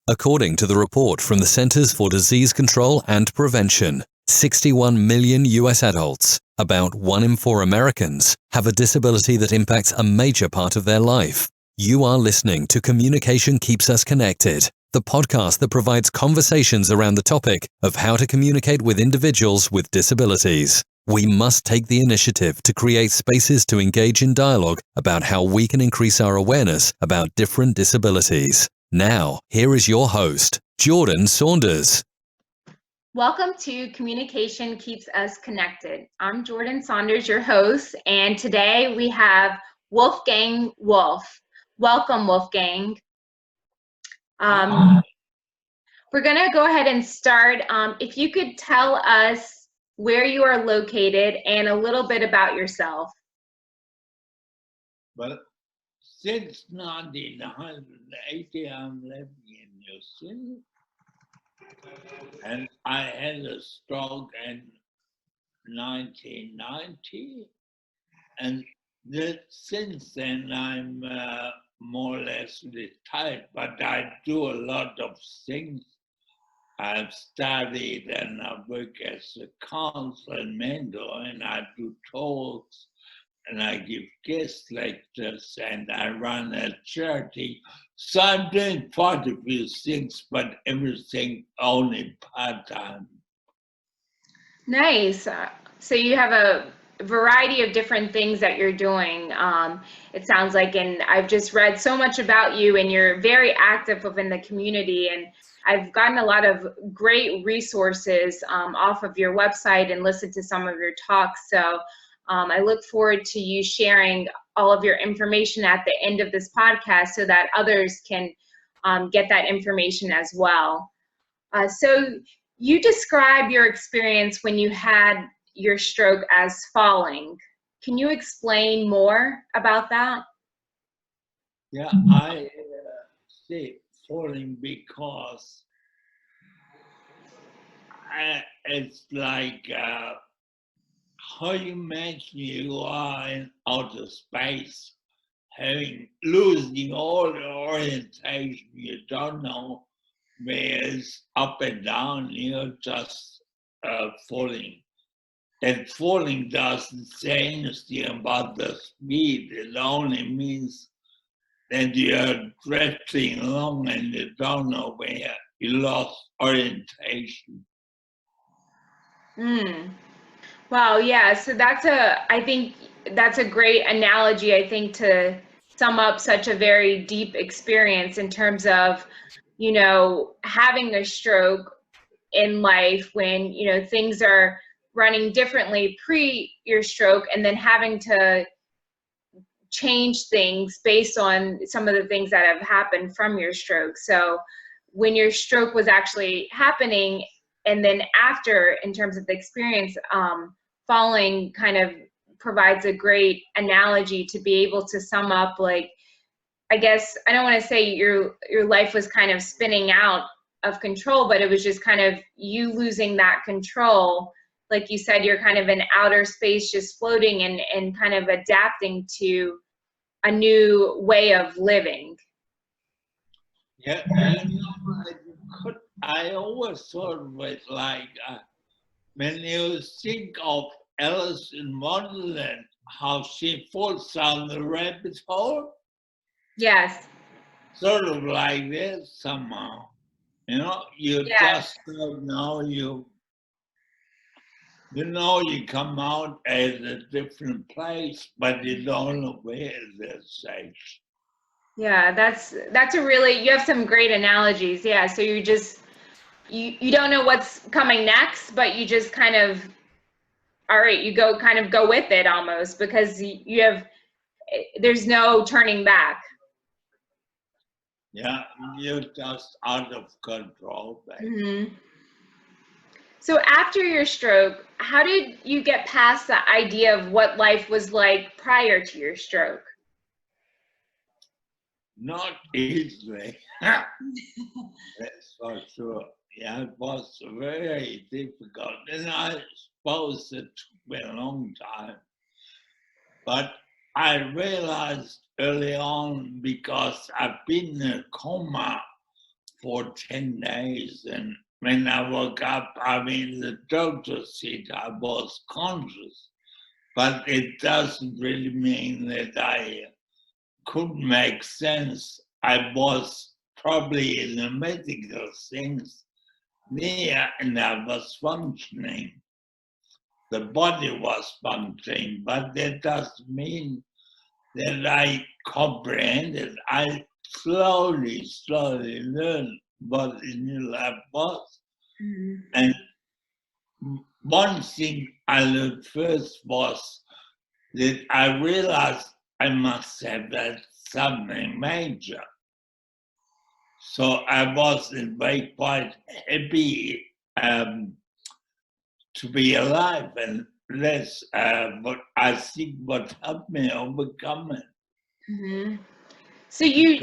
According to the report from the Centers for Disease Control and Prevention, 61 million US adults, about 1 in 4 Americans, have a disability that impacts a major part of their life. You are listening to Communication Keeps Us Connected, the podcast that provides conversations around the topic of how to communicate with individuals with disabilities. We must take the initiative to create spaces to engage in dialogue about how we can increase our awareness about different disabilities. Now, here is your host, Jordan Saunders. Welcome to Communication Keeps Us Connected. I'm Jordan Saunders, your host, and today we have Wolfgang Wolf. Welcome, Wolfgang. We're going to go ahead and start. If you could tell us where you are located and a little bit about yourself. Well, since 1980, I'm living in New Zealand, and I had a stroke in 1990, and since then I'm more or less retired, but I do a lot of things. I've studied and I work as a counselor and mentor, and I do talks, and I give guest lectures, and I run a charity. So I'm doing quite a few things, but everything only part-time. Nice. So you have a variety of different things that you're doing. It sounds like, and I've just read so much about you, and you're very active within the community, and I've gotten a lot of great resources off of your website and listened to some of your talks. So I look forward to you sharing all of your information at the end of this podcast so that others can get that information as well. So you describe your experience when you had your stroke as falling. Can you explain more about that? Yeah, I say falling because it's like how you imagine you are in outer space, losing all the orientation. You don't know where it's up and down. You're just falling. And falling doesn't say anything about the speed. It only means that you're drifting along and you don't know where you lost orientation. Wow, yeah, so I think that's a great analogy, I think, to sum up such a very deep experience in terms of, having a stroke in life when, things are running differently pre your stroke, and then having to change things based on some of the things that have happened from your stroke. So when your stroke was actually happening, and then after, in terms of the experience, falling kind of provides a great analogy to be able to sum up, like, I guess, I don't want to say your life was kind of spinning out of control, but it was just kind of you losing that control. Like you said, you're kind of in outer space, just floating and kind of adapting to a new way of living. Yeah, I always thought of it like when you think of Alice in Wonderland, how she falls down the rabbit hole. Yes. Sort of like this somehow. You just don't know you come out as a different place, but you don't know where this stage. Yeah, that's a really, you have some great analogies. Yeah, so you just, you don't know what's coming next, but you just kind of, all right, you go with it almost, because there's no turning back. Yeah, you're just out of control. Mm-hmm. So after your stroke, how did you get past the idea of what life was like prior to your stroke? Not easily. That's for sure. Yeah, it was very difficult, and I suppose it took me a long time. But I realized early on, because I've been in a coma for 10 days. And when I woke up, I mean, the doctor said I was conscious, but it doesn't really mean that I couldn't make sense. I was probably in the medical sense there, and I was functioning. The body was functioning, but that doesn't mean that I comprehended. I slowly learned what the new life was. Mhm. And one thing I learned first was that I realized I must have had something major. So I was in a way quite happy to be alive, and that's what I think what helped me overcome it. Mhm. So you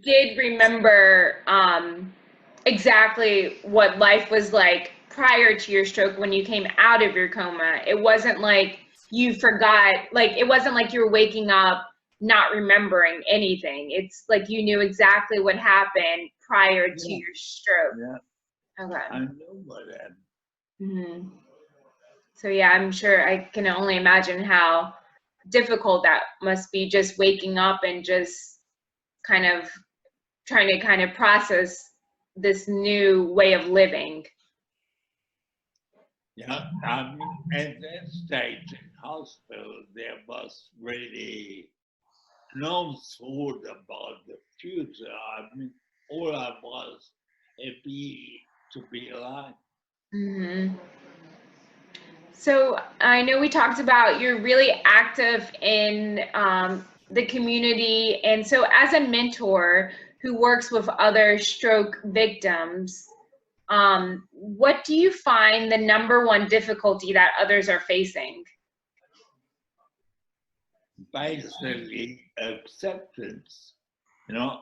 did remember exactly what life was like prior to your stroke when you came out of your coma. It wasn't like you forgot, like it wasn't like you were waking up not remembering anything. It's like you knew exactly what happened prior to Yeah, your stroke. yeah, Okay. I know what happened. Hmm. So yeah, I'm sure I can only imagine how difficult that must be, just waking up and just kind of trying to kind of process this new way of living. Yeah, I mean, at that stage in hospital, there was really no thought about the future. I mean, all I was happy to be alive. Hmm. So I know we talked about you're really active in the community, and so as a mentor who works with other stroke victims, what do you find the number one difficulty that others are facing? Basically, acceptance, you know,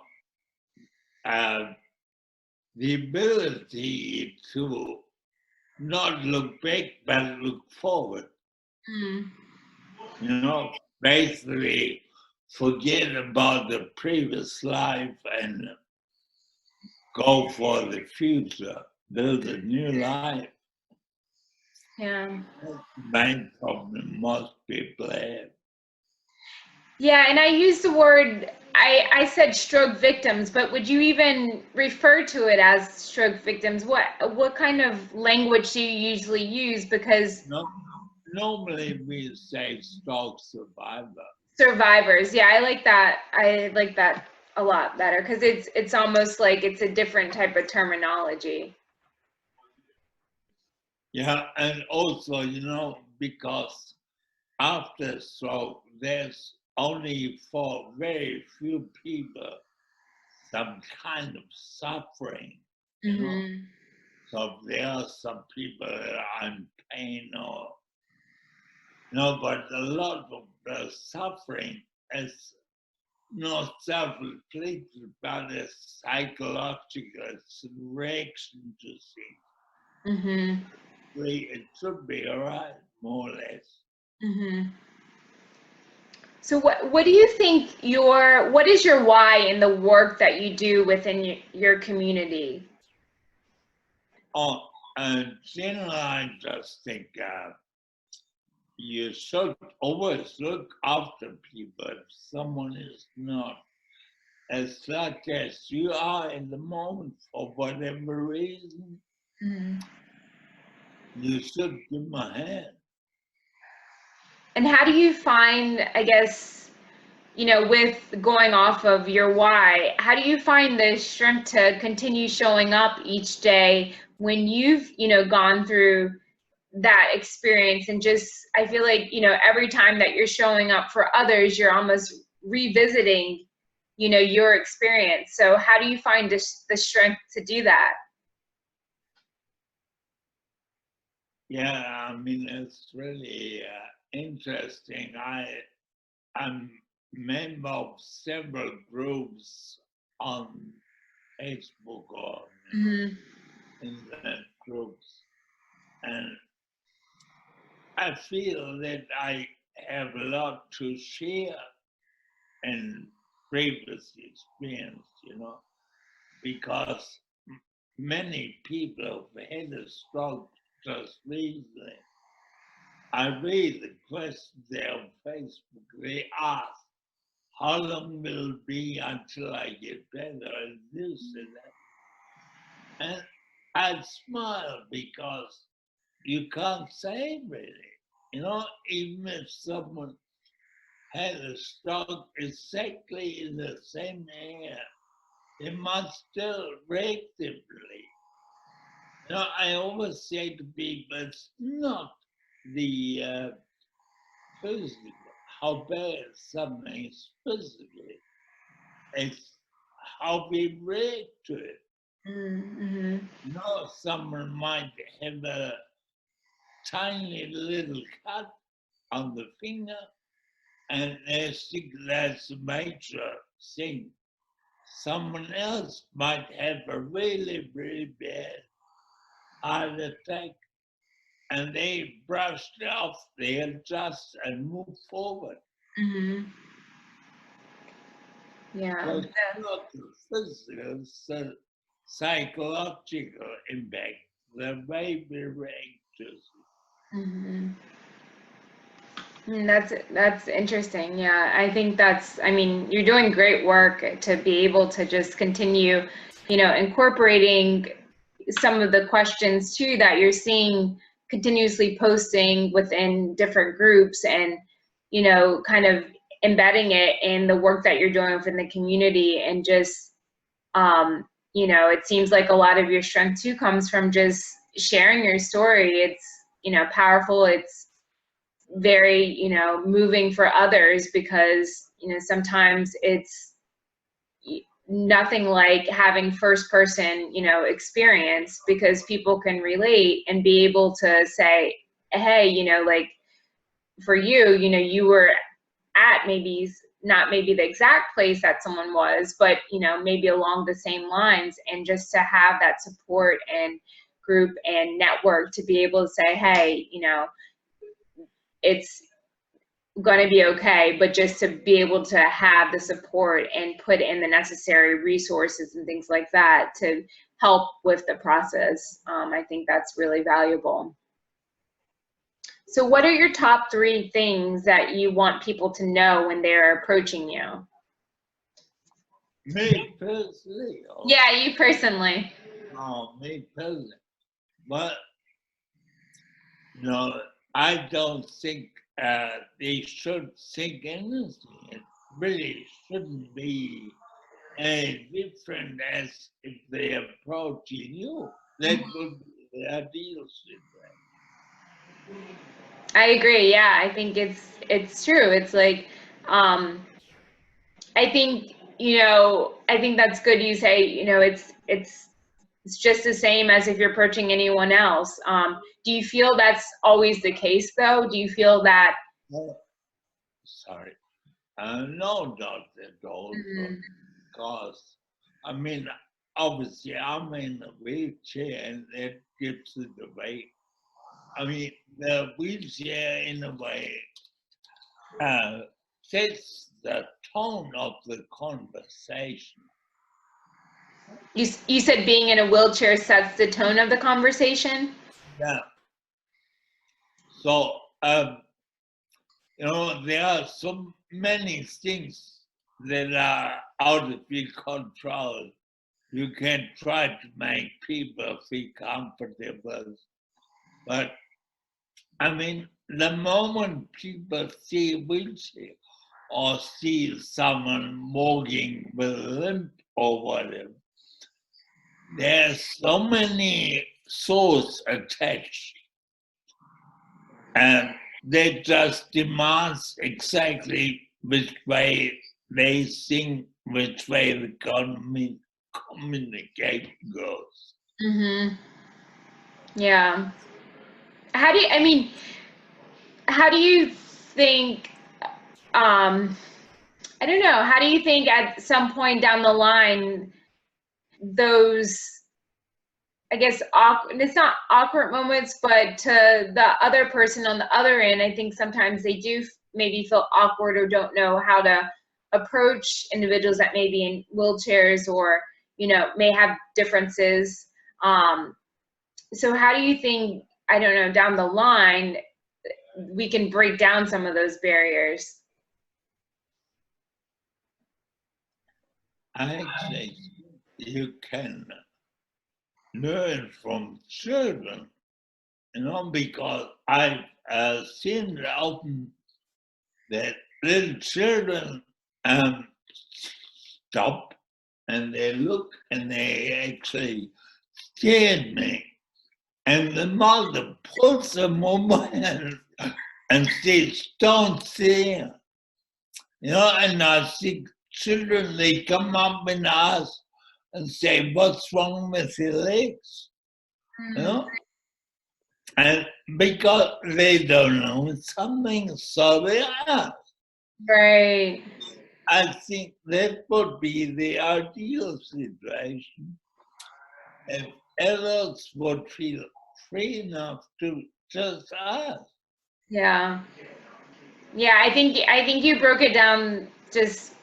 uh, the ability to not look back but look forward. Mm. You know, basically forget about the previous life and go for the future, build a new life. Yeah. That's the main problem most people have. Yeah, and I used the word, I said stroke victims, but would you even refer to it as stroke victims? What kind of language do you usually use? Because No, normally we say stroke survivor. survivors, yeah, I like that. I like that a lot better because it's almost like it's a different type of terminology. Yeah, and also, you know, because after stroke, there's only for very few people some kind of suffering, you know. Mm-hmm. So there are some people that are in pain or no, but a lot of the suffering is not self-inflicted, but it's psychological. It's a reaction to things. Mm-hmm. It should be all right, more or less. Mm-hmm. So what do you think what is your why in the work that you do within your community? Oh, and then I just think you should always look after people if someone is not as such as you are in the moment for whatever reason. Mm-hmm. You should give them a hand. And how do you find, I guess, with going off of your why, how do you find the strength to continue showing up each day when you've, gone through that experience? And just, I feel like, every time that you're showing up for others, you're almost revisiting, your experience. So how do you find the strength to do that? Yeah, I mean, it's really interesting. I'm member of several groups on Facebook or Mm-hmm. internet groups, and I feel that I have a lot to share in previous experience, you know, because many people who've had a stroke just recently, I read the questions there on Facebook. They ask, how long will it be until I get better? And this and that. And I smile because you can't say really. You know, even if someone had a stroke exactly in the same area, they must still reactively. You know, I always say to people, it's not the physical, how bad something is physically. It's how we react to it. Mm-hmm. You know, someone might have a tiny little cut on the finger, and they think that's a major thing. Someone else might have a really, really bad heart attack, and they brush it off, they adjust and move forward. Mm-hmm. Yeah. So it's not the physical, it's the psychological impact, the way we react to it. Mm-hmm. That's interesting. Yeah, I think I mean, you're doing great work to be able to just continue, incorporating some of the questions too that you're seeing continuously posting within different groups and, kind of embedding it in the work that you're doing within the community and just, it seems like a lot of your strength too comes from just sharing your story. It's, powerful. It's very moving for others because sometimes it's nothing like having first person experience because people can relate and be able to say, hey, like for you, you were at not maybe the exact place that someone was, but maybe along the same lines, and just to have that support and group and network to be able to say, hey, it's going to be okay, but just to be able to have the support and put in the necessary resources and things like that to help with the process. I think that's really valuable. So what are your top 3 things that you want people to know when they're approaching you? Me personally? Yeah, you personally. Oh, me personally. But, I don't think they should think anything. It really shouldn't be as different as if they approaching you. That would be the ideal situation. I agree. Yeah, I think it's true. It's like, I think, I think that's good. You say, it's just the same as if you're approaching anyone else. Do you feel that's always the case though? Do you feel that? Oh, sorry. No, not at all. Because, I mean, obviously I'm in a wheelchair and that gives it away. I mean, the wheelchair in a way sets the tone of the conversation. You said being in a wheelchair sets the tone of the conversation? Yeah. So, there are so many things that are out of your control. You can try to make people feel comfortable, but I mean, the moment people see a wheelchair or see someone walking with a limp or whatever, there's so many thoughts attached, and they just demand exactly which way they think, which way the communication goes. Mm-hmm. Yeah. How do you think, I don't know, how do you think at some point down the line, those, I guess, it's not awkward moments, but to the other person on the other end, I think sometimes they do maybe feel awkward or don't know how to approach individuals that may be in wheelchairs or, may have differences. So how do you think, I don't know, down the line, we can break down some of those barriers? I think you can learn from children, because I've seen often that little children stop and they look and they actually stare at me. And the mother pulls them on my hand and says, don't stare. And I think children, they come up and ask and say, what's wrong with your legs? And because they don't know something, so they ask. Right. I think that would be the ideal situation if adults would feel free enough to just ask. Yeah. Yeah, I think you broke it down just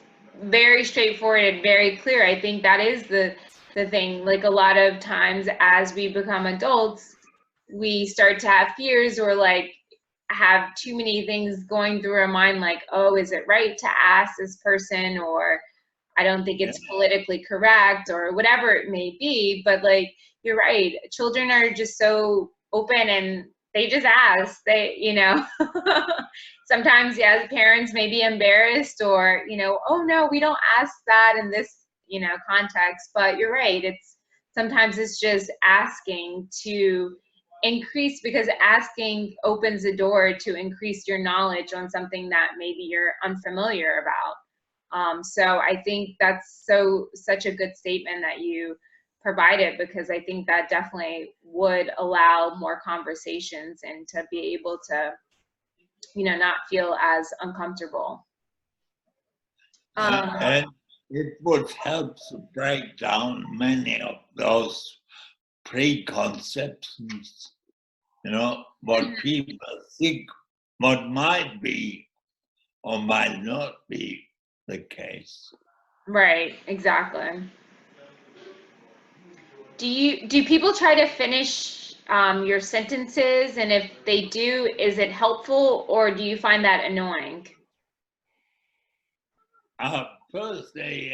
very straightforward and very clear. I think that is the thing. Like a lot of times as we become adults, we start to have fears or like have too many things going through our mind, like, oh, is it right to ask this person, or I don't think it's politically correct, or whatever it may be. But like, you're right, children are just so open and they just ask. Sometimes, yes, parents may be embarrassed or, oh no, we don't ask that in this, context. But you're right, sometimes it's just asking to increase, because asking opens the door to increase your knowledge on something that maybe you're unfamiliar about. So I think that's such a good statement that you provided, because I think that definitely would allow more conversations and to be able to, not feel as uncomfortable. And it would help to break down many of those preconceptions, what people think, what might be or might not be the case. Right, exactly. Do people try to finish your sentences, and if they do, is it helpful, or do you find that annoying? First, they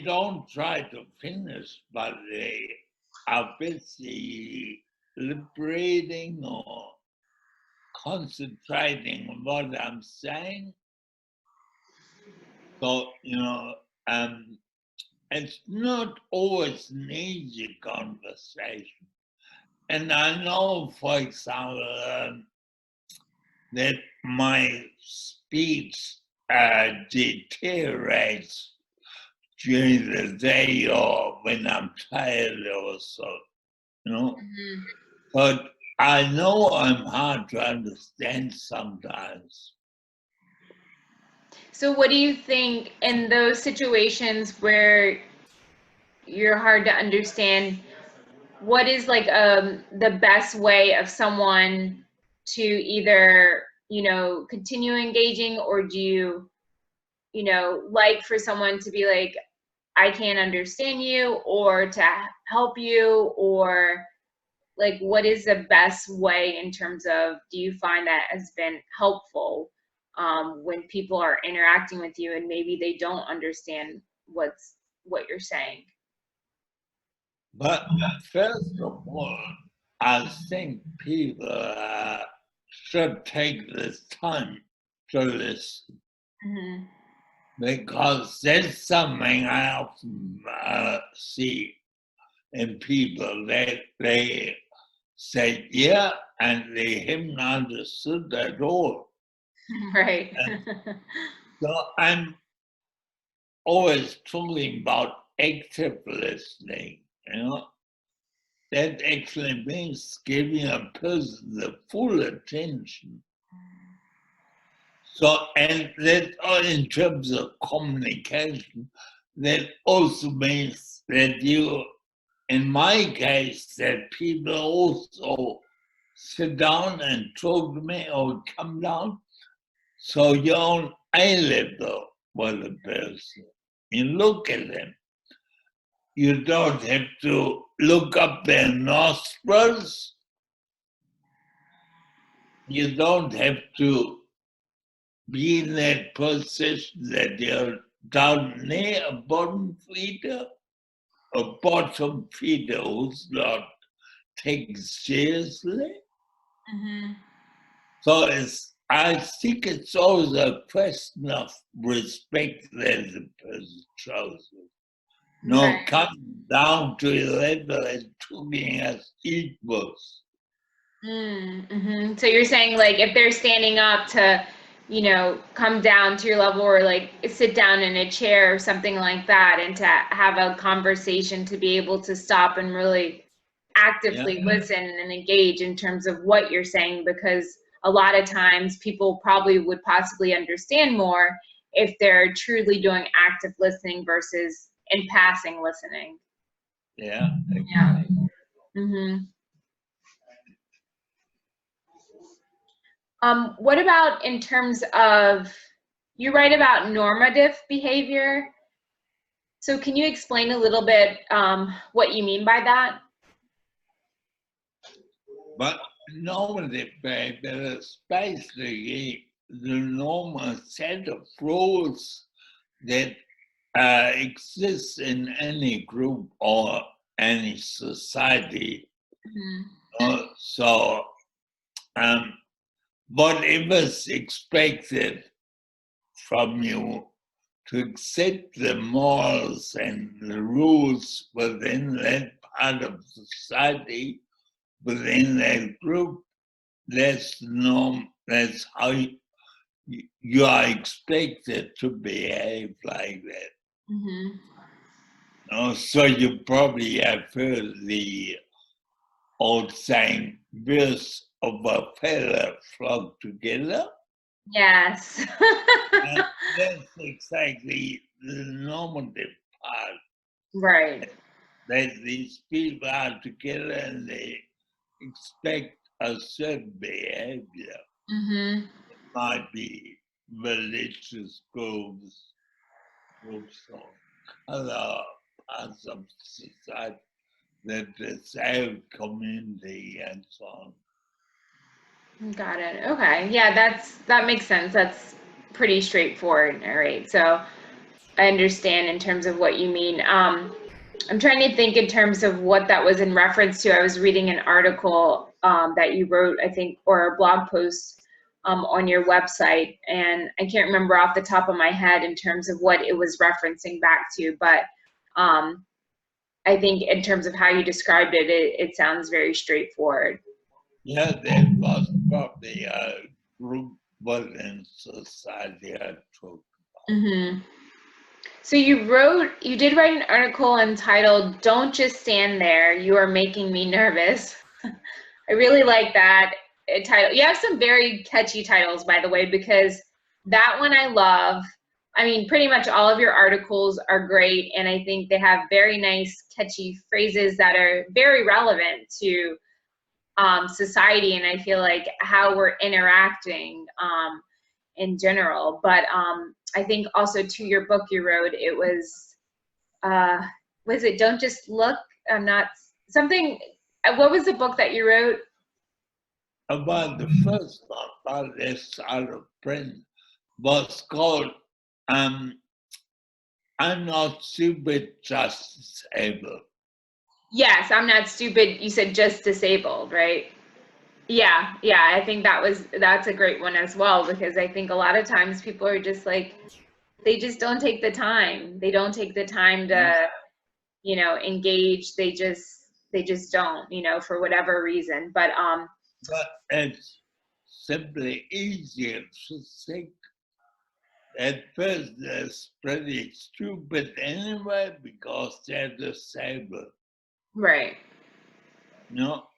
don't try to finish, but they are busy liberating or concentrating on what I'm saying. So, it's not always an easy conversation. And I know, for example, that my speech deteriorates during the day or when I'm tired or so, Mm-hmm. But I know I'm hard to understand sometimes. So what do you think in those situations where you're hard to understand, what is like the best way of someone to either, continue engaging, or do you, like for someone to be like, I can't understand you, or to help you, or like, what is the best way in terms of, do you find that has been helpful when people are interacting with you and maybe they don't understand what you're saying? But first of all, I think people should take this time to listen. Mm-hmm. Because that's something I often see in people that they say, yeah, and they haven't understood at all. Right. So I'm always talking about active listening, That actually means giving a person the full attention. So, and that in terms of communication, that also means that you, in my case, that people also sit down and talk to me or come down. So you're on eye level with the person. You look at them. you don't have to look up their nostrils. You don't have to be in that position that you're down near a bottom feeder, who's not taken seriously. Mm-hmm. So I think it's always a question of respect that the person shows. No, Right. come down to a level and treating us equals. Mm-hmm. So you're saying, like, if they're standing up to, you know, come down to your level, or like sit down in a chair or something like that, and to have a conversation, to be able to stop and really actively listen and engage in terms of what you're saying, because a lot of times people probably would possibly understand more if they're truly doing active listening versus in passing listening. Yeah. Yeah. Mm-hmm. What about in terms of, you write about normative behavior. So can you explain a little bit what you mean by that? But normative behavior is basically the normal set of rules that exists in any group or any society. Mm-hmm. Whatever's expected from you to accept the morals and the rules within that part of society, within that group, that's the norm. That's how you are expected to behave like that. Mm-hmm. So you probably have heard the old saying, birds of a feather flock together. Yes. And that's exactly the normative part. Right. That these people are together and they expect a certain behavior. Mm-hmm. It might be religious groups of other parts of society, the disabled community, and so on. Got it. Okay. Yeah, that makes sense. That's pretty straightforward. All right. So I understand in terms of what you mean. I'm trying to think in terms of what that was in reference to. I was reading an article that you wrote, I think, or a blog post on your website, and I can't remember off the top of my head in terms of what it was referencing back to, but I think in terms of how you described it, it sounds very straightforward. Yeah, that was probably a group within society I took. Mm-hmm. So you did write an article entitled "Don't Just Stand There, You Are Making Me Nervous." I really like that title. You have some very catchy titles, by the way, because that one I love. I mean, pretty much all of your articles are great, and I think they have very nice, catchy phrases that are very relevant to society, and I feel like how we're interacting in general. But I think also to your book you wrote, it was it Don't Just Look? I'm not something. What was the book that you wrote? About the first one, about this out of print, was called I'm Not Stupid, Just Disabled. Yes, I'm not stupid. You said just disabled, right? Yeah, I think that's a great one as well, because I think a lot of times people are just like, they just don't take the time. They don't take the time to, you know, engage. They just don't, you know, for whatever reason. But it's simply easier to think that person is pretty stupid anyway because they're disabled. right.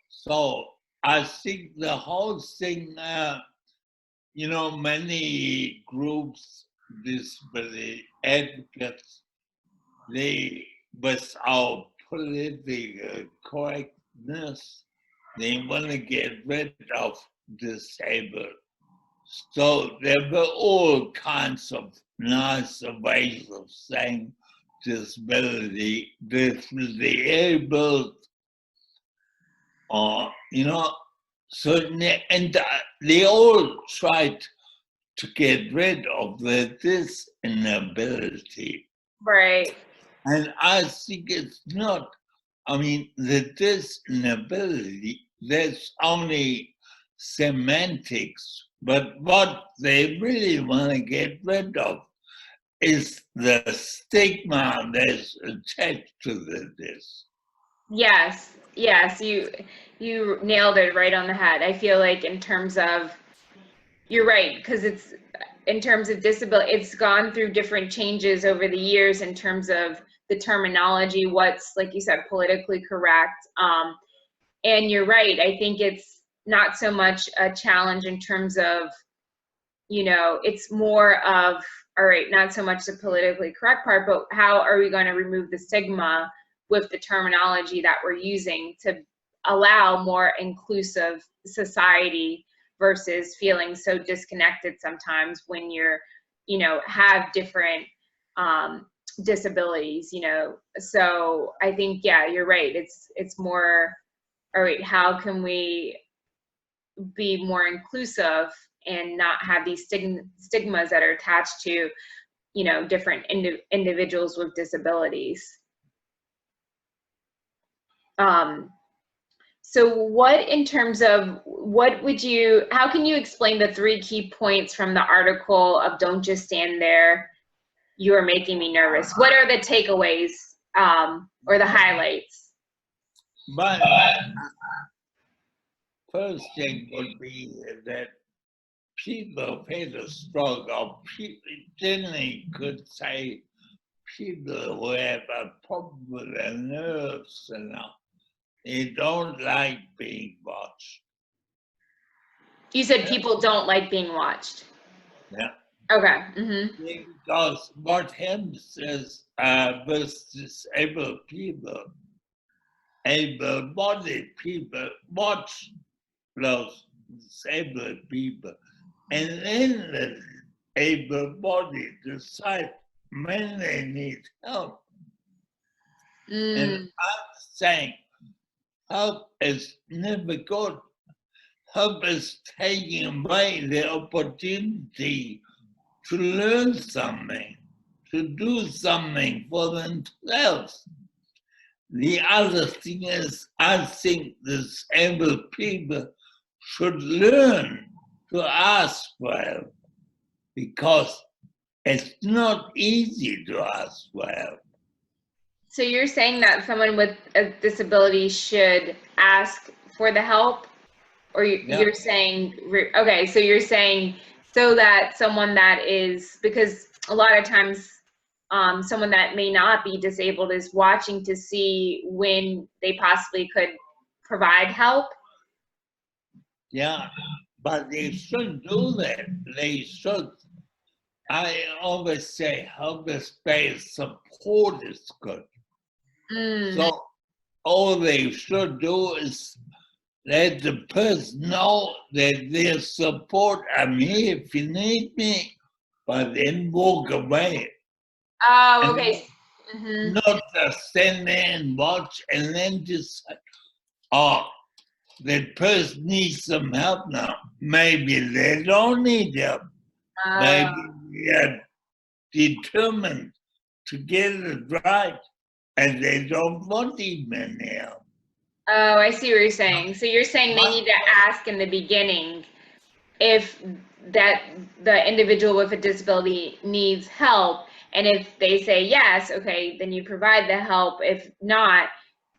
So I think the whole thing, many groups, disability advocates, they, with our political correctness, they want to get rid of disabled. So there were all kinds of nice ways of saying disability, disabled, or, so, and they all tried to get rid of the disability. Right. And I think it's not, the disability, that's only semantics, but what they really want to get rid of is the stigma that's attached to this. Yes, yes, you nailed it right on the head. I feel like in terms of, you're right, because it's in terms of disability, it's gone through different changes over the years in terms of the terminology, what's, like you said, politically correct. And you're right, I think it's not so much a challenge in terms of, it's more of, all right, not so much the politically correct part, but how are we going to remove the stigma with the terminology that we're using to allow more inclusive society versus feeling so disconnected sometimes when you're, have different disabilities, So I think, yeah, you're right. It's more, all right, how can we be more inclusive and not have these stigmas that are attached to, different individuals with disabilities. So what, in terms of, how can you explain the 3 key points from the article of "Don't Just Stand There, You Are Making Me Nervous"? What are the takeaways or the highlights? But first thing would be that people with a stroke, or generally could say people who have a problem with their nerves, they don't like being watched. You said people don't like being watched. Yeah. Okay. Mm-hmm. Because what happens is with disabled people, able-bodied people watch those disabled people, and then the able-bodied decide when they need help. And I'm saying help is never good. Help is taking away the opportunity to learn something, to do something for themselves. The other thing is, I think disabled people should learn to ask for help, because it's not easy to ask for help. So you're saying that someone with a disability should ask for the help? Or you're saying, okay, so you're saying so that someone that is, because a lot of times someone that may not be disabled is watching to see when they possibly could provide help? Yeah, but they should do that. They should. I always say help-based support is good. So all they should do is let the person know that there's support. I'm here if you need me, but then walk away. Oh, okay. Not just stand there and watch and then just say, oh, that person needs some help now. Maybe they don't need help. Maybe they are determined to get it right and they don't want even help. Oh, I see what you're saying. So you're saying they need to ask in the beginning if that the individual with a disability needs help, and if they say yes, okay, then you provide the help. If not,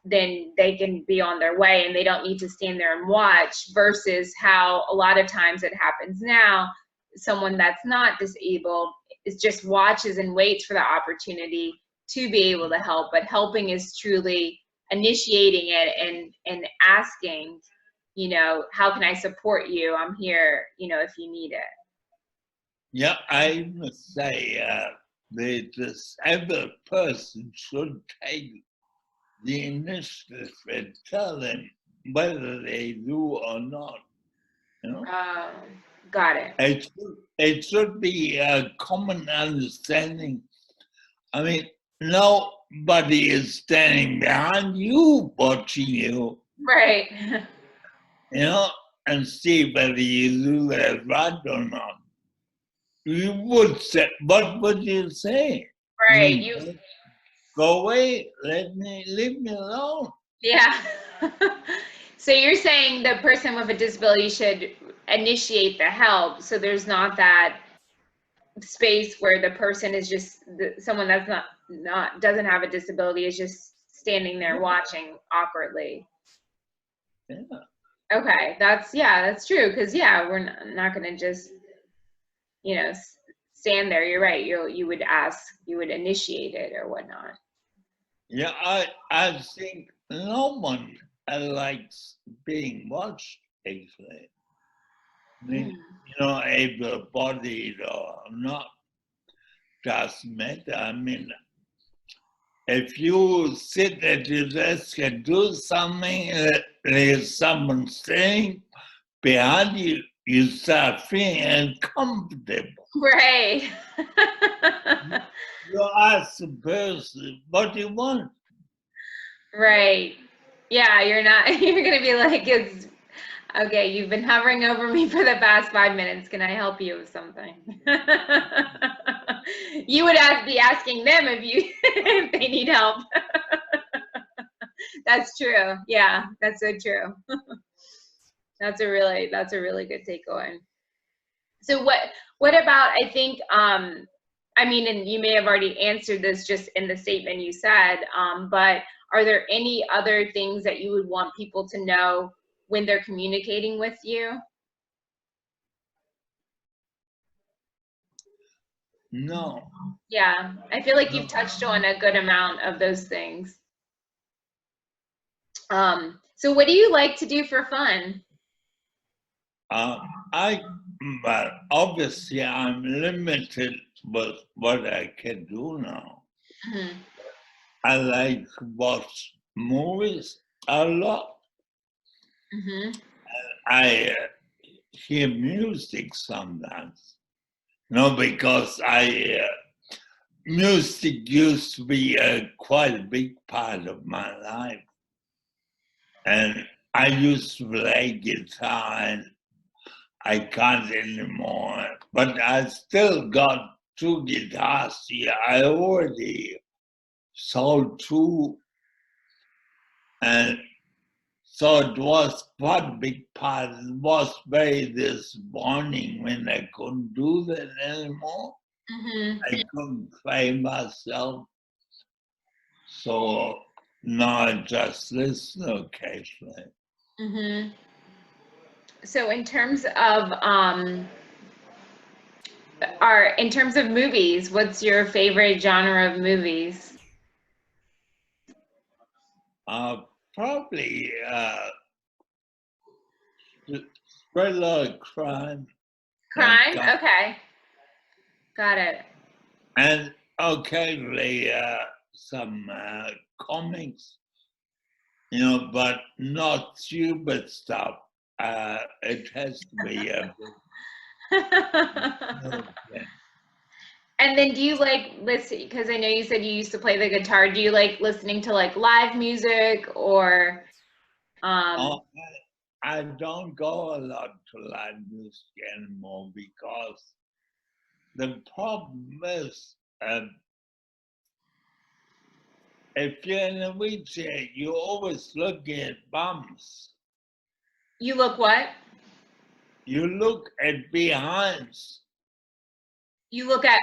then they can be on their way and they don't need to stand there and watch, versus how a lot of times it happens now, someone that's not disabled is just watches and waits for the opportunity to be able to help. But helping is truly initiating it and asking, how can I support you? I'm here, if you need it. Yeah, I must say the disabled person should take the initiative and tell them whether they do or not. Got it. It should be a common understanding. I mean, nobody is standing behind you watching you, Right. you know, and see whether you do that right or not. You would say, what would you say? Right. Go away, leave me alone. Yeah. So you're saying the person with a disability should initiate the help, so there's not that space where the person is just someone that's not doesn't have a disability is just standing there watching awkwardly. Yeah. Okay, that's true, because we're not going to just stand there. You're right. You would ask, you would initiate it or whatnot. Yeah, I think no one likes being watched, actually. I mean, able-bodied or not, doesn't matter. I mean, if you sit at your desk and do something, there's someone standing behind you, you start feeling uncomfortable. Right. You ask the person, what do you want? Right. Yeah, you're going to be like, okay, you've been hovering over me for the past 5 minutes. Can I help you with something? You would be asking them if they need help. That's true. Yeah, that's so true. That's a really good takeaway. So what about, I think, I mean, and you may have already answered this just in the statement you said, but are there any other things that you would want people to know when they're communicating with you? No. Yeah, I feel like you've touched on a good amount of those things. So what do you like to do for fun? But obviously I'm limited with what I can do now. Mm-hmm. I like to watch movies a lot. Mm-hmm. I hear music sometimes. Because music used to be quite a big part of my life. And I used to play guitar, and I can't anymore. But I still got 2 guitars here. I already sold 2. And so it was quite a big part. It was very disappointing when I couldn't do that anymore. Mm-hmm. I couldn't play myself. So now I just listen occasionally. Mm-hmm. So in terms of in terms of movies, what's your favorite genre of movies? Probably thriller, crime. Crime? Okay. Got it. And occasionally some comics, but not stupid stuff. It has to be a bit. And then do you like listen, because I know you said you used to play the guitar, do you like listening to like live music or I don't go a lot to live music anymore because the problem is if you're in a wheelchair, you always look at bumps. you look what? You look at behinds. You look at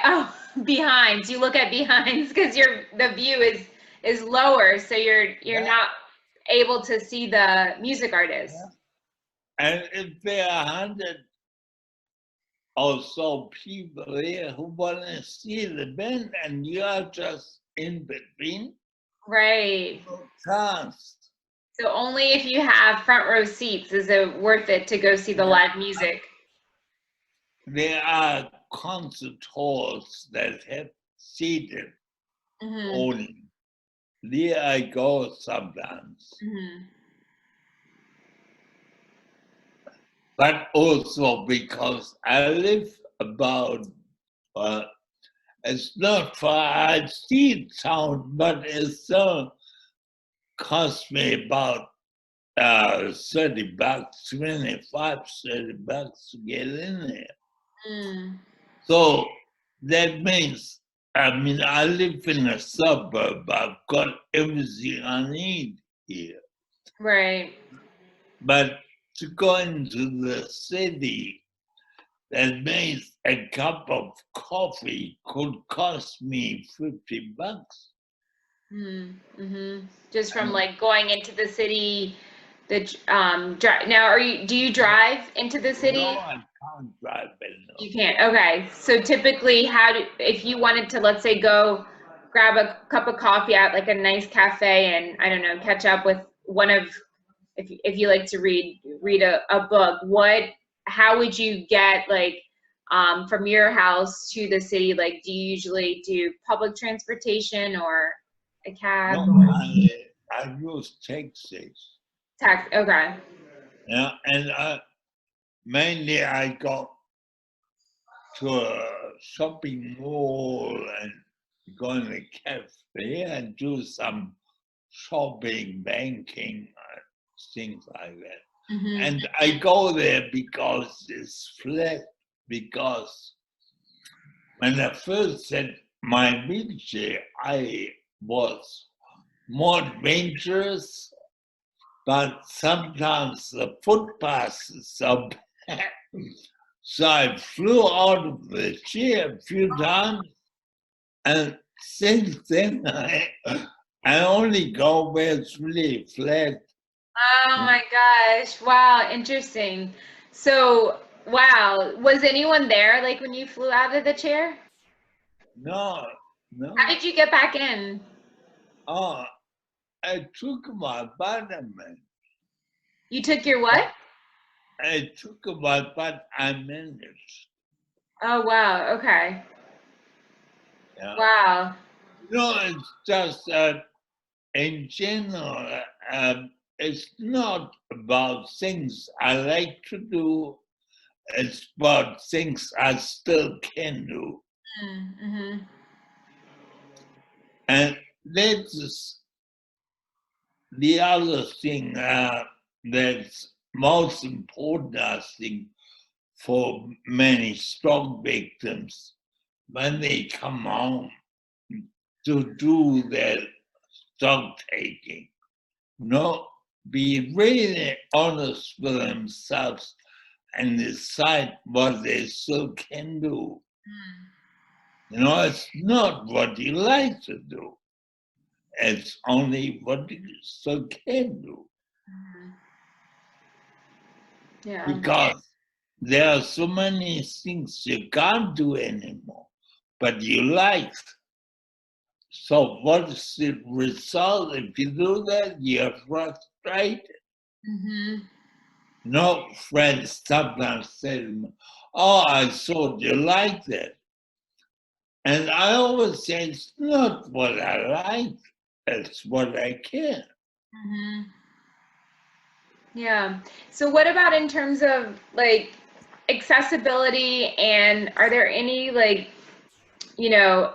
behinds. You look at behinds because the view is lower, so you're not able to see the music artist. Yeah. And if there are 100 or so people here who want to see the band and you are just in between, Right. no chance. So only if you have front row seats is it worth it to go see the live music. There are concert halls that have seated only. There I go sometimes. But also because I live about It's not far. I see town, but it's cost me about 30 bucks, 25, 30 bucks to get in there. Mm. So that means, I mean, I live in a suburb. I've got everything I need here. Right. But to go into the city, that means a cup of coffee could cost me 50 bucks. Mm-hmm. Just from like going into the city, now do you drive into the city? No, I can't drive anymore. You can't. Okay. So typically if you wanted to, let's say, go grab a cup of coffee at like a nice cafe and I don't know, catch up with one of, if you like to read a book, how would you get like from your house to the city? Like, do you usually do public transportation or a cab? No, I use taxis. Tax. Okay. Yeah, and mainly I go to a shopping mall and go in a cafe and do some shopping, banking, things like that. Mm-hmm. And I go there because it's flat, because when I first had my wheelchair, I was more adventurous, but sometimes the footpaths are bad. So I flew out of the chair a few times, and since then I only go where it's really flat. Oh my gosh. Wow, interesting. So, wow, was anyone there like when you flew out of the chair? No, no. How did you get back in? Oh, I took my vitamin. You took your what? I took my but I managed. Oh, wow. Okay. Yeah. Wow. No, it's just that in general, it's not about things I like to do. It's about things I still can do. Mm-hmm. And that's the other thing that's most important, I think, for many stroke victims when they come home to do their stock taking. No, be really honest with themselves and decide what they still can do. You know, it's not what you like to do. It's only what you still can do. Yeah. Because there are so many things you can't do anymore, but you like. So what's the result? If you do that, you're frustrated. Mm-hmm. No, friends sometimes say to me, oh, I thought you liked that. And I always say, it's not what I like, it's what I can. Mm-hmm. Yeah. So what about in terms of like accessibility, and are there any like, you know,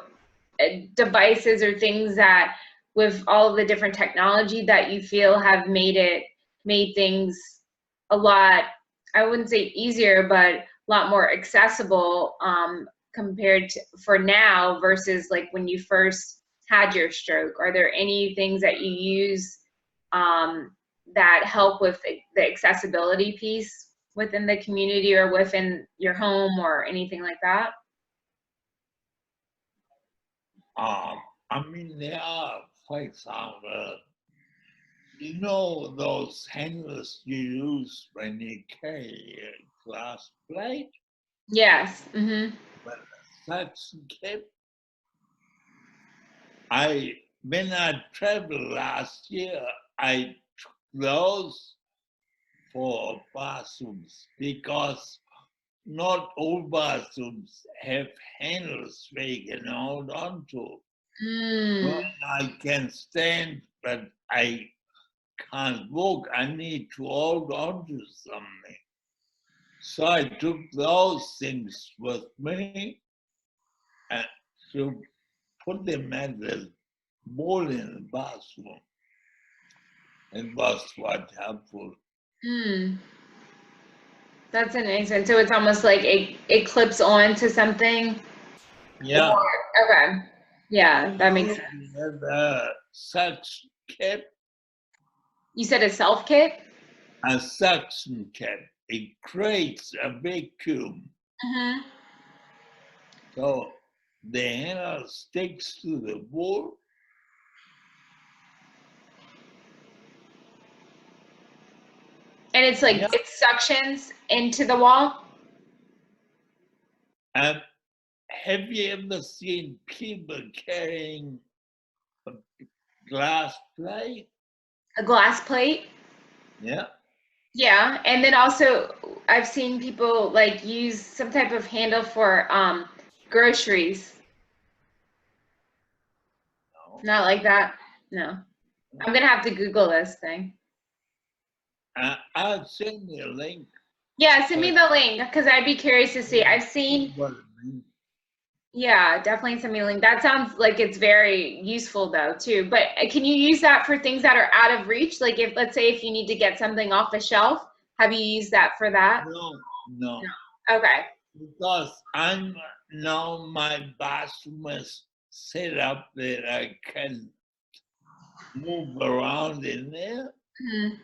devices or things that with all of the different technology that you feel have made things a lot, I wouldn't say easier, but a lot more accessible compared to for now versus like when you first had your stroke? Are there any things that you use that help with the accessibility piece within the community or within your home or anything like that? I mean, there are, for example, you know those handles you use when you carry a glass plate? Yes. Mm-hmm. But that's kept. When I traveled last year, I took those for bathrooms because not all bathrooms have handles where you can hold on to. Well, Mm. I can stand, but I can't walk. I need to hold on to something. So I took those things with me. And to put them at the wall in the bathroom. It was quite helpful. Hmm. That's amazing. So it's almost like it clips on to something. Yeah. Okay. Yeah, that makes sense. We have a suction cap, You said a self kit? a suction cap. It creates a vacuum. Mm-hmm. So the handle sticks to the wall. And it's like, Yeah. it suctions into the wall? And have you ever seen people carrying a glass plate? A glass plate? Yeah. Yeah. And then also I've seen people like use some type of handle for groceries. No. Not like that? No. I'm gonna have to Google this thing. I'll send you a link. Yeah, send me the link because I'd be curious to see. I've seen, yeah, definitely send me a link. That sounds like it's very useful though too. But can you use that for things that are out of reach? Like if, let's say if you need to get something off the shelf, have you used that for that? No. Okay. Because now my bathroom is set up that I can move around in there. Mhm.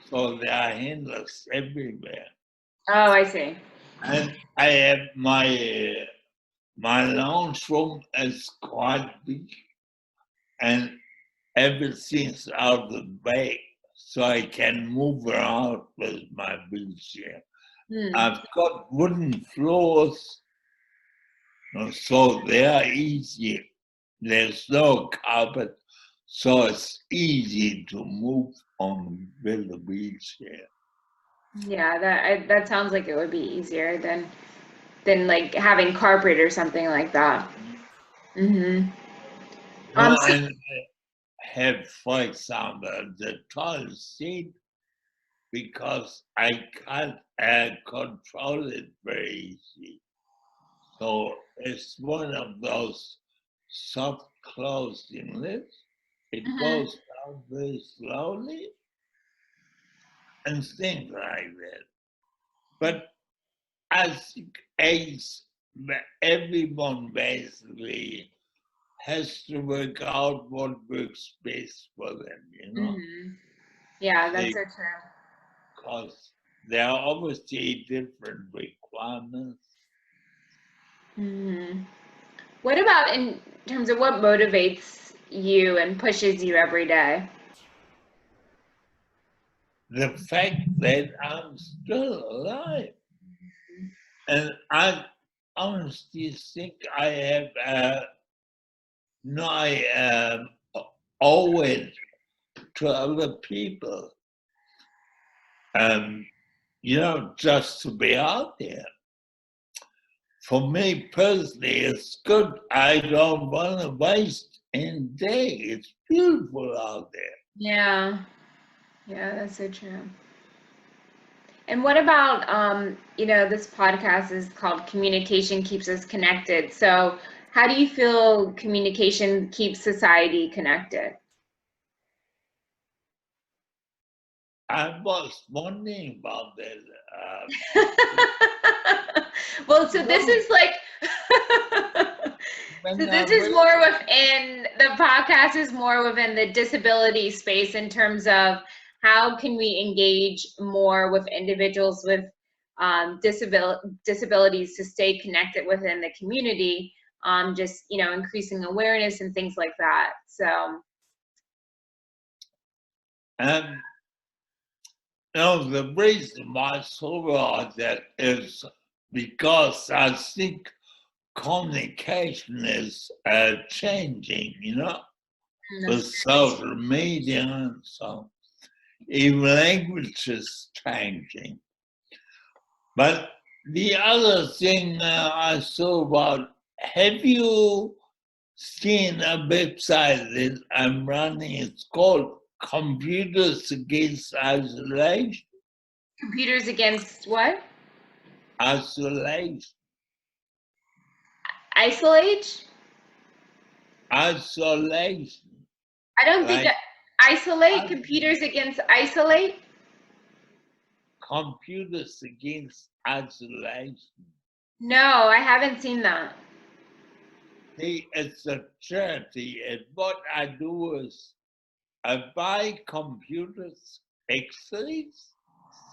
So there are handles everywhere. Oh, I see. And I have my lounge room is quite big and everything's out the back, so I can move around with my wheelchair. Hmm. I've got wooden floors, so they are easy. There's no carpet, so it's easy to move on with the wheelchair. Yeah, that sounds like it would be easier than like having carpet or something like that. Mm-hmm. No, So- and have, for example, the toilet seat, because I can't control it very easy. So it's one of those soft closing lids. It goes down very slowly and things like that. But I think everyone basically has to work out what works best for them, you know? Mhm. Yeah, that's so true. Because there are obviously different requirements. Hmm. What about in terms of what motivates you and pushes you every day? The fact that I'm still alive. And I honestly think I have no, I owe it to other people. Just to be out there. For me personally, it's good. I don't want to waste any day. It's beautiful out there. Yeah. Yeah, that's so true. And what about this podcast is called Communication Keeps Us Connected. So how do you feel communication keeps society connected? I was wondering about that. Well, so this is like, so this is more within, the podcast is more within the disability space in terms of how can we engage more with individuals with disabilities to stay connected within the community, just, increasing awareness and things like that. So. The reason why I thought that is because I think communication is changing, with social media and so even language is changing. But the other thing I saw about, have you seen a website that I'm running? It's called Computers Against Isolation. Computers against what? Isolation. Isolate? Isolation. I don't think Like isolate, computers against isolate. computers against isolation. No, I haven't seen that. See, it's a charity, and what I do is I buy computers, X-rays,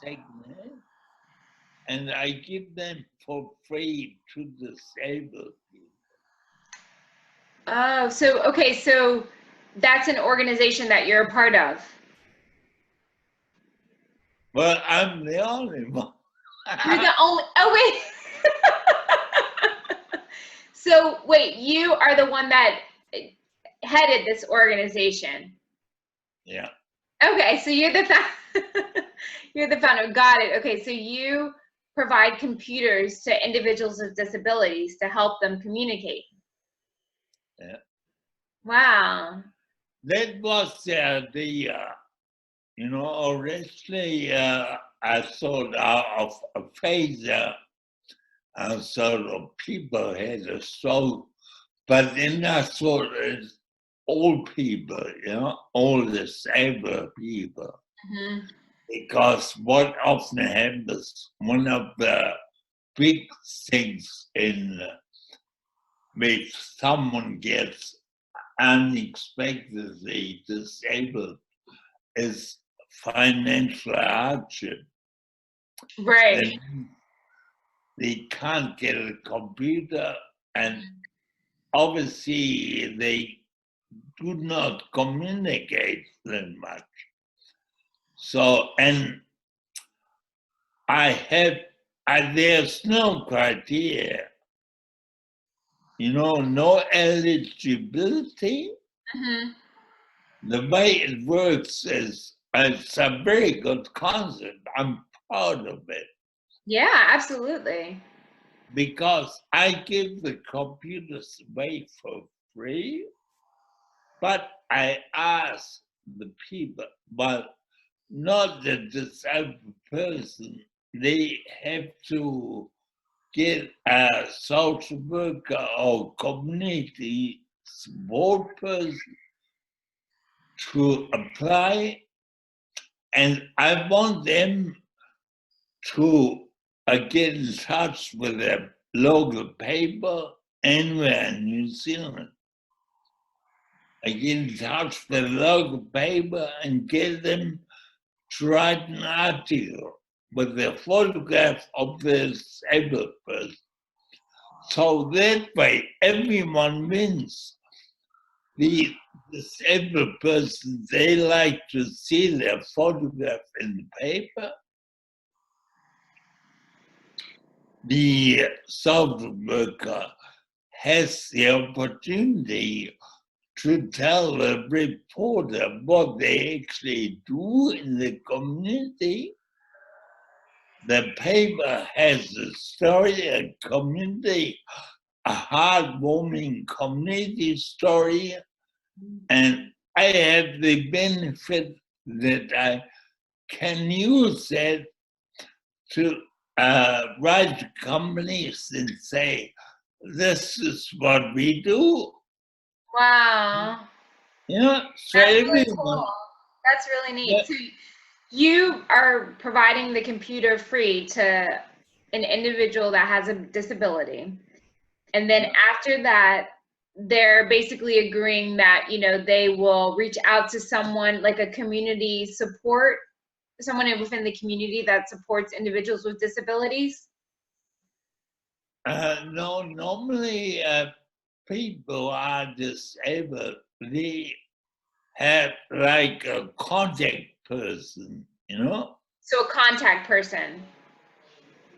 segments, and I give them for free to disabled people. Oh, so okay, so that's an organization that you're a part of. Well, I'm the only one. You're the only. Oh wait. So wait, you are the one that headed this organization. Yeah. Okay, so you're the you're the founder. Got it. Okay, so you provide computers to individuals with disabilities to help them communicate. Yeah. Wow. That was the idea. You know, originally I thought of a phaser, I thought people had a stroke, but then I thought it's old people, you know, all disabled people. Mm-hmm. Because what often happens, one of the big things in which someone gets unexpectedly disabled is financial hardship. Right. And they can't get a computer, and obviously they do not communicate that much. So, and there's no criteria, you know, no eligibility. Mm-hmm. The way it works is, it's a very good concept. I'm proud of it. Yeah, absolutely. Because I give the computers away for free, but I ask the people, but not the disabled person, they have to get a social worker or community support person to apply, and I want them to get in touch with their local paper anywhere in New Zealand. I get in touch with the local paper and get them to write an article with a photograph of the disabled person. So that way, everyone wins. The disabled person, they like to see their photograph in the paper. The social worker has the opportunity to tell the reporter what they actually do in the community. The paper has a story, a community, a heartwarming community story, and I have the benefit that I can use that to write to companies and say, this is what we do. Wow. You know, so That's really everyone, cool. That's really neat. So you are providing the computer free to an individual that has a disability. And then after that, they're basically agreeing that, you know, they will reach out to someone like a community support, someone within the community that supports individuals with disabilities. no, normally people are disabled. They have like a contact person, you know, So a contact person.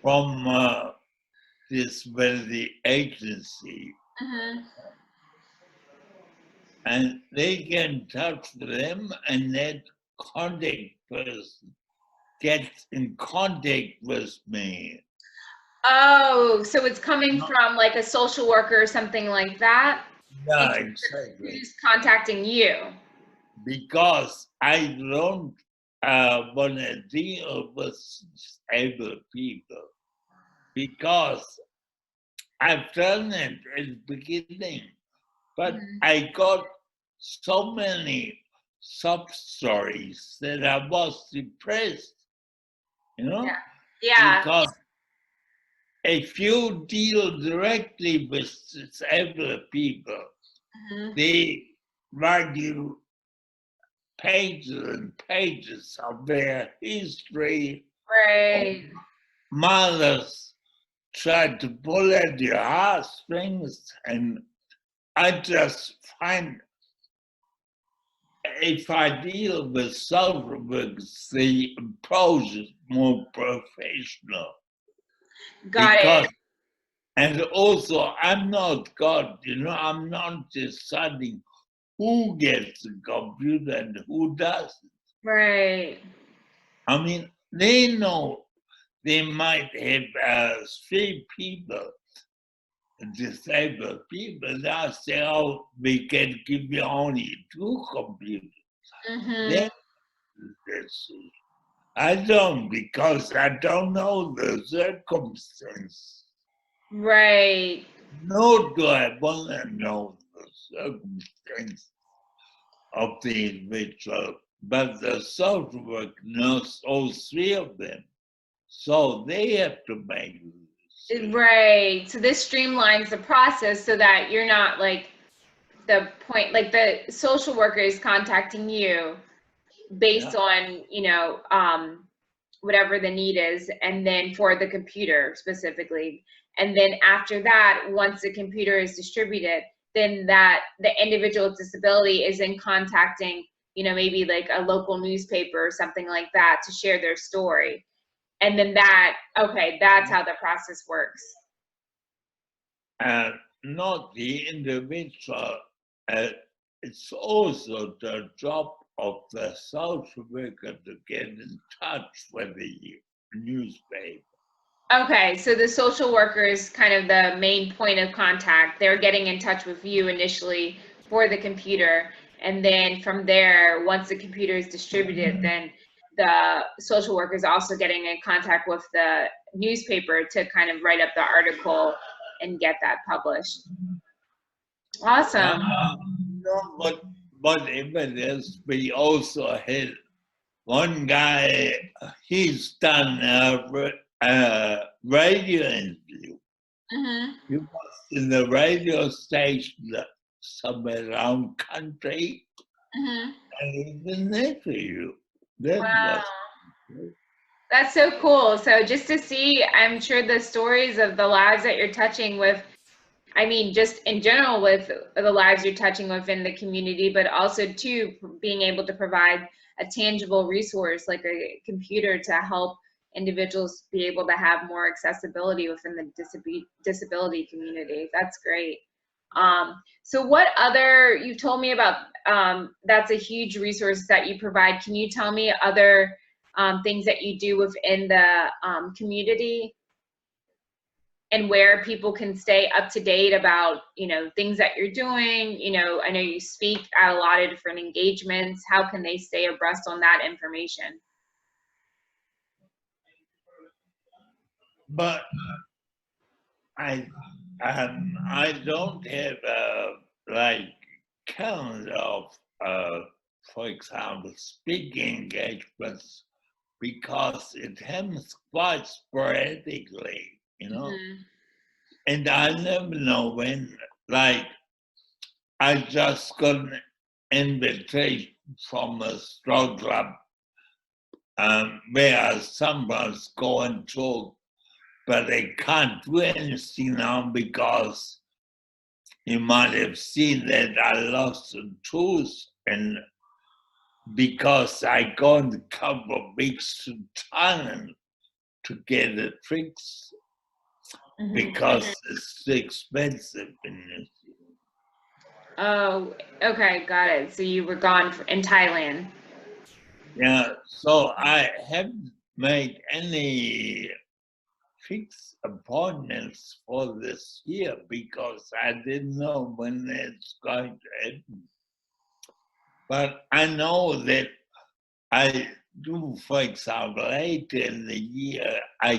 from disability agency, Mm-hmm. and they get in touch with them, and that contact person gets in contact with me. Oh, so it's coming from like a social worker or something like that? Yeah, And exactly. who's contacting you? Because I don't want to deal with disabled people, because I've done it at the beginning, but Mhm. I got so many sub-stories that I was depressed, you know? Yeah. Because if you deal directly with disabled people, Mhm. they write you pages and pages of their history. Right. Mothers try to pull at your heartstrings, and I just find if I deal with social workers, the approach is more professional Got because, it. and also I'm not God, you know, I'm not deciding who gets the computer and who doesn't. Right. I mean, they know they might have 3 people, disabled people, that say, oh, we can give you only 2 computers. Mhm. Then I don't, because I don't know the circumstance. Right. Nor do I want to know the circumstance of the individual, but the social work knows all 3 of them. So they have to make the decision. Right. So this streamlines the process so that you're not like the point, like the social worker is contacting you based Yeah. on, whatever the need is, and then for the computer specifically. And then after that, once the computer is distributed, then that the individual with disability is in contacting, maybe like a local newspaper or something like that to share their story. And then that's how the process works. And not the individual. Uh, it's also the job of the social worker to get in touch with the newspaper. Okay, so the social worker is kind of the main point of contact. They're getting in touch with you initially for the computer, and then from there, once the computer is distributed, then the social worker is also getting in contact with the newspaper to kind of write up the article and get that published. Yeah, Awesome. whatever it is, we also had one guy, he's done a radio interview. Mm-hmm. He was in the radio station somewhere around country, Mm-hmm. and he's an interview. That Wow. was That's so cool. So just to see, I'm sure the stories of the lives that you're touching with, I mean, just in general with the lives you're touching within the community, but also too being able to provide a tangible resource like a computer to help individuals be able to have more accessibility within the disability community. That's great. So what other, you've told me about, that's a huge resource that you provide. Can you tell me other things that you do within the community and where people can stay up to date about, things that you're doing? I know you speak at a lot of different engagements. How can they stay abreast on that information? but I don't have like calendar of for example speaking engagements because it happens quite sporadically, you know, Mhm. and I never know when. Like I just got an invitation from a stroke club where someone's going to, but they can't do anything now because you might have seen that I lost a tooth, and because I gone a couple of weeks to Thailand to get it fixed because it's expensive in this. Oh, okay, got it. So you were gone in Thailand. Yeah, so I haven't made any fixed appointments for this year because I didn't know when it's going to happen. But I know that I do, for example, later in the year, I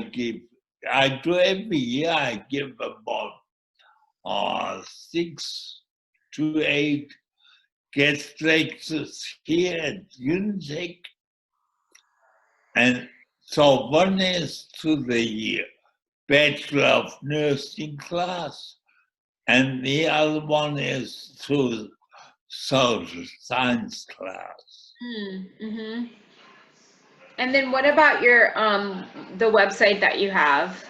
do every year, I give about or 6 to 8 guest lectures here at UNITEC. And so one is to the Bachelor of Nursing class, and the other one is to social science class. Mm-hmm. And then what about your the website that you have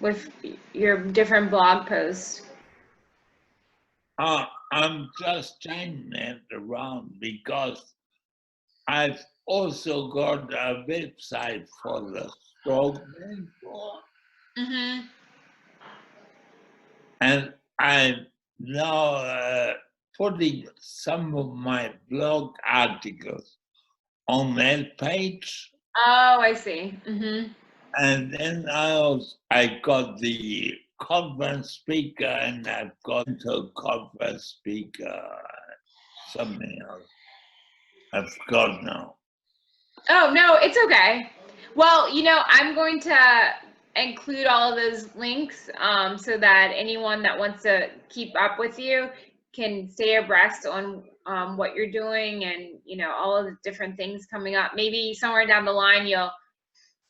with your different blog posts? I'm just changing it around because I've also got a website for the stroke mentor, Mm-hmm. and I'm now putting some of my blog articles on that page. Oh, I see. Mm-hmm. And then I got the conference speaker, and I've got the conference speaker, something else. I forgot now. Oh, no, it's okay. Well, you know, I'm going to include all of those links so that anyone that wants to keep up with you can stay abreast on what you're doing and, you know, all of the different things coming up. Maybe somewhere down the line, you'll,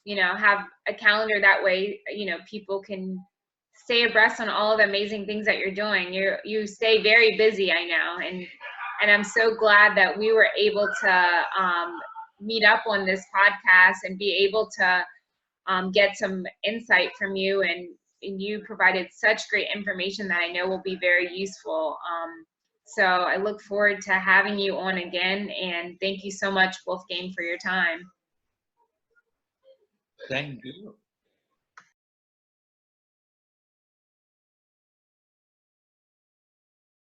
you know, have a calendar that way, you know, people can stay abreast on all of the amazing things that you're doing. You stay very busy, I know, and I'm so glad that we were able to meet up on this podcast and be able to get some insight from you, and you provided such great information that I know will be very useful. So I look forward to having you on again, and thank you so much, Wolfgang, for your time. Thank you.